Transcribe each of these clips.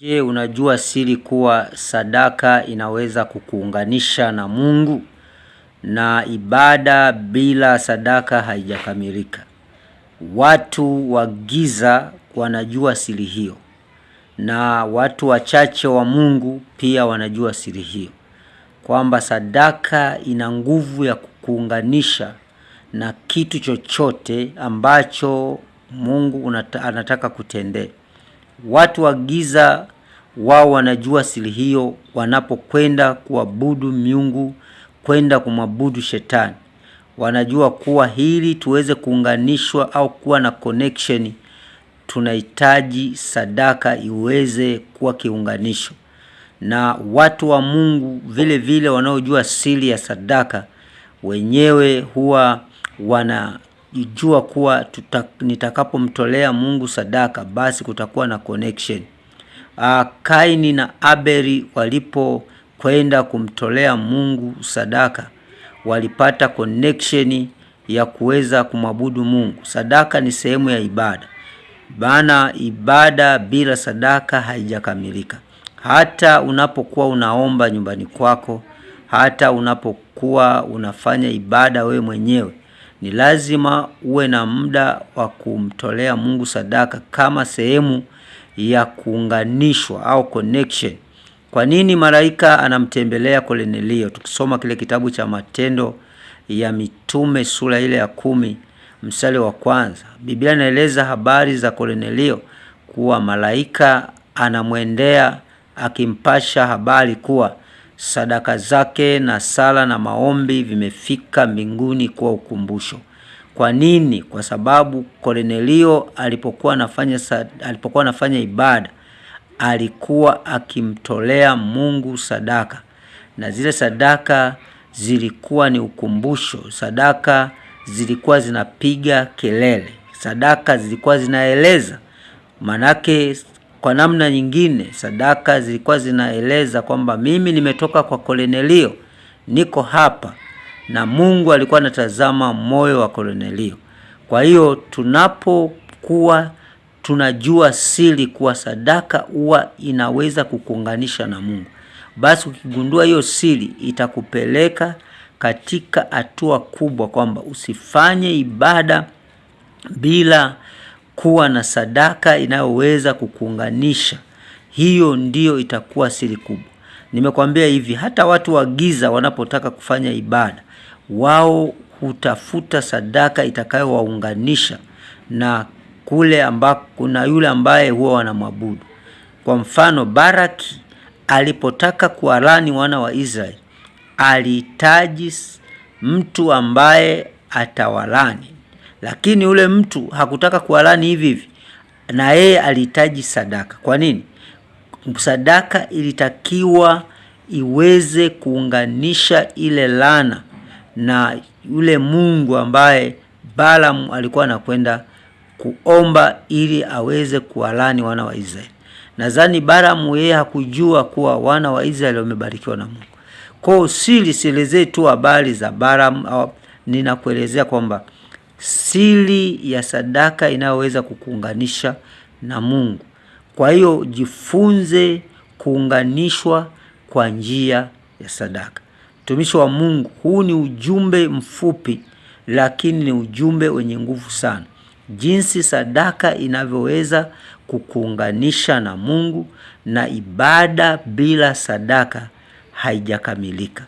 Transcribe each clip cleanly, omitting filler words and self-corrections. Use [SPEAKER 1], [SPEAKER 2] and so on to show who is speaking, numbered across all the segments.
[SPEAKER 1] Je, unajua siri kuwa sadaka inaweza kukuunganisha na Mungu na ibada bila sadaka haijakamilika? Watu wa giza wanajua siri hiyo na watu wachache wa Mungu pia wanajua siri hiyo, kwamba sadaka ina nguvu ya kukuunganisha na kitu chochote ambacho Mungu anataka kutendea. Watu wa giza wao wanajua siri hiyo wanapokwenda kuabudu miungu, kwenda kumwabudu shetani. Wanajua kuwa hili tuweze kuunganishwa au kuwa na connection, tunahitaji sadaka iweze kuwa kiunganisho. Na watu wa Mungu vile vile wanaojua siri ya sadaka, wenyewe huwa wanajua kuwa nitakapomtolea Mungu sadaka basi kutakuwa na connection. Kaini na Abeli walipokwenda kumtolea Mungu sadaka, walipata connection ya kuweza kumwabudu Mungu. Sadaka ni sehemu ya ibada. Bana, ibada bila sadaka haijakamilika. Hata unapokuwa unaomba nyumbani kwako, hata unapokuwa unafanya ibada we mwenyewe, ni lazima uwe na muda wa kumtolea Mungu sadaka kama sehemu ya kuunganishwa au connection. Kwa nini malaika anamtembelea Kornelio? Tukisoma kile kitabu cha Matendo ya Mitume sura ile ya 10 mstari wa 1, Biblia inaeleza habari za Kornelio kuwa malaika anamwendea akimpasha habari kuwa sadaka zake na sala na maombi vimefika mbinguni kwa ukumbusho. Kwa nini? Kwa sababu Kornelio alipokuwa anafanya ibada, alikuwa akimtolea Mungu sadaka, na zile sadaka zilikuwa ni ukumbusho. Sadaka zilikuwa zinapiga kelele, sadaka zilikuwa zinaeleza. Manake kwa namna nyingine sadaka zilikuwa zinaeleza kwamba mimi nimetoka kwa Kornelio, niko hapa, na Mungu alikuwa anatazama moyo wa Kornelio. Kwa hiyo tunapokuwa tunajua siri kuwa sadaka huwa inaweza kukuunganisha na Mungu, basi ukigundua hiyo siri itakupeleka katika hatua kubwa, kwamba usifanye ibada bila kuwa na sadaka inayoweza kukuunganisha. Hiyo ndiyo itakuwa siri kubwa. Nimekwambia hivi, hata watu wa giza wanapotaka kufanya ibada, wao hutafuta sadaka itakayowaunganisha na kule ambako kuna yule ambaye huwa wanamwabudu. Kwa mfano, Baraki alipotaka kuwalani wana wa Israeli, alihitaji mtu ambaye atawalani, lakini yule mtu hakutaka kuwalani hivi hivi, na yeye alihitaji sadaka. Kwa nini? Sadaka ilitakiwa iweze kuunganisha ile laana na yule Mungu ambaye Balaam alikuwa anakwenda kuomba ili aweze kuwalani wana wa Israeli. Nadhani Balaam yeye hakujua kuwa wana wa Israeli wamebarikiwa na Mungu. Kwa siri sielezee tu habari za Balaam, ninakuelezea kwamba siri ya sadaka inayoweza kukuunganisha na Mungu. Kwa hiyo jifunze kuunganishwa kwa njia ya sadaka. Mtumishi wa Mungu, huu ni ujumbe mfupi lakini ni ujumbe wenye nguvu sana. Jinsi sadaka inavyoweza kukuunganisha na Mungu, na ibada bila sadaka haijakamilika.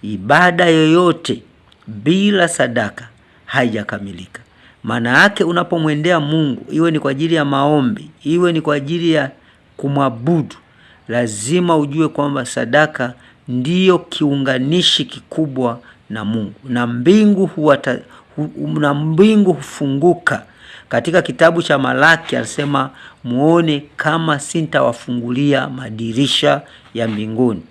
[SPEAKER 1] Ibada yoyote bila sadaka haijakamilika. Maana yake unapomwendea Mungu, iwe ni kwa ajili ya maombi, iwe ni kwa ajili ya kumwabudu, lazima ujue kwamba sadaka ndiyo kiunganishi kikubwa na Mungu, na mbingu hufunguka. Katika kitabu cha Malaki anasema, muone kama sintawafungulia madirisha ya mbinguni.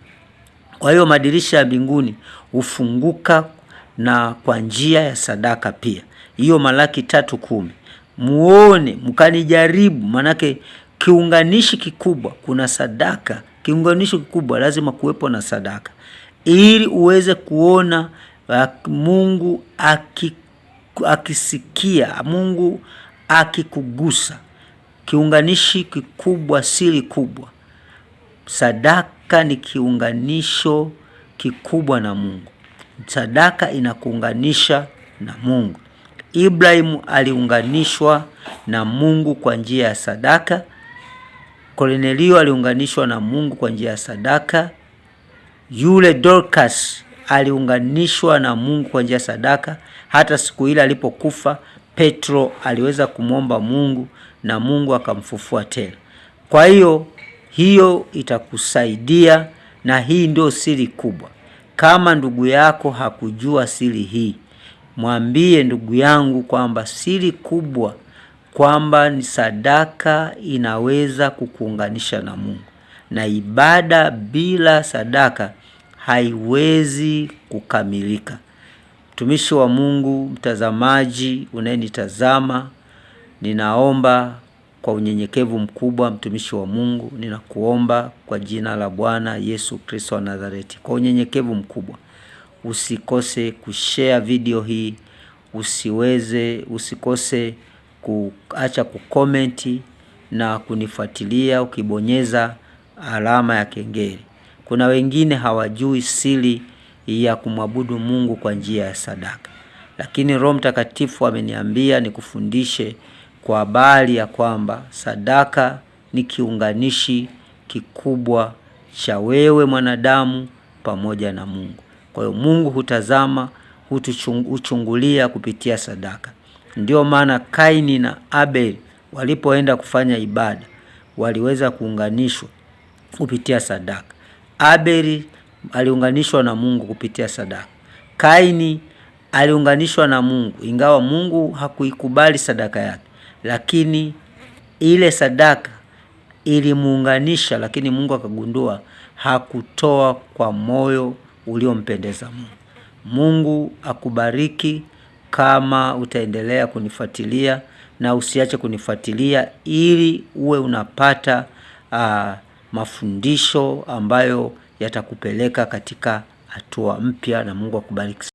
[SPEAKER 1] Kwa hiyo madirisha ya mbinguni hufunguka na kwa njia ya sadaka pia. Hiyo Malaki 3:10. Muone mkanijaribu, manake kiunganishi kikubwa kuna sadaka. Kiunganishi kikubwa lazima kuwepo na sadaka, ili uweze kuona Mungu akisikia, Mungu akikugusa. Kiunganishi kikubwa, siri kubwa. Sadaka ni kiunganisho kikubwa na Mungu. Sadaka inakuunganisha na Mungu. Ibrahimu aliunganishwa na Mungu kwa njia ya sadaka. Kornelio aliunganishwa na Mungu kwa njia ya sadaka. Yule Dorcas aliunganishwa na Mungu kwa njia ya sadaka. Hata siku ile alipokufa, Petro aliweza kumwomba Mungu na Mungu akamfufua tena. Kwa hiyo itakusaidia, na hii ndio siri kubwa. Kama ndugu yako hakujua siri hii, mwambie ndugu yangu kwamba siri kubwa kwamba ni sadaka inaweza kukuunganisha na Mungu, na ibada bila sadaka haiwezi kukamilika. Mtumishi wa Mungu, mtazamaji unayenitazama, ninaomba kwa unyenyekevu mkubwa, mtumishi wa Mungu, ninakuomba kwa jina la Bwana Yesu Kristo wa Nazareti, kwa unyenyekevu mkubwa, usikose kushare video hii, usikose kuacha kukomenti na kunifuatilia ukibonyeza alama ya kengele. Kuna wengine hawajui siri ya kumwabudu Mungu kwa njia ya sadaka, lakini Roho Mtakatifu ameniambia nikufundishe kwa habari ya kwamba sadaka ni kiunganishi kikubwa cha wewe mwanadamu pamoja na Mungu. Kwa hiyo Mungu hutazama, huchungulia kupitia sadaka. Ndio maana Kaini na Abel walipoenda kufanya ibada waliweza kuunganishwa kupitia sadaka. Abel aliunganishwa na Mungu kupitia sadaka. Kaini aliunganishwa na Mungu, ingawa Mungu hakuikubali sadaka yake, lakini ile sadaka ilimuunganisha, lakini Mungu akagundua hakutoa kwa moyo uliompendeza Mungu. Mungu akubariki kama utaendelea kunifuatilia, na usiache kunifuatilia ili uwe unapata mafundisho ambayo yatakupeleka katika hatua mpya, na Mungu akubariki.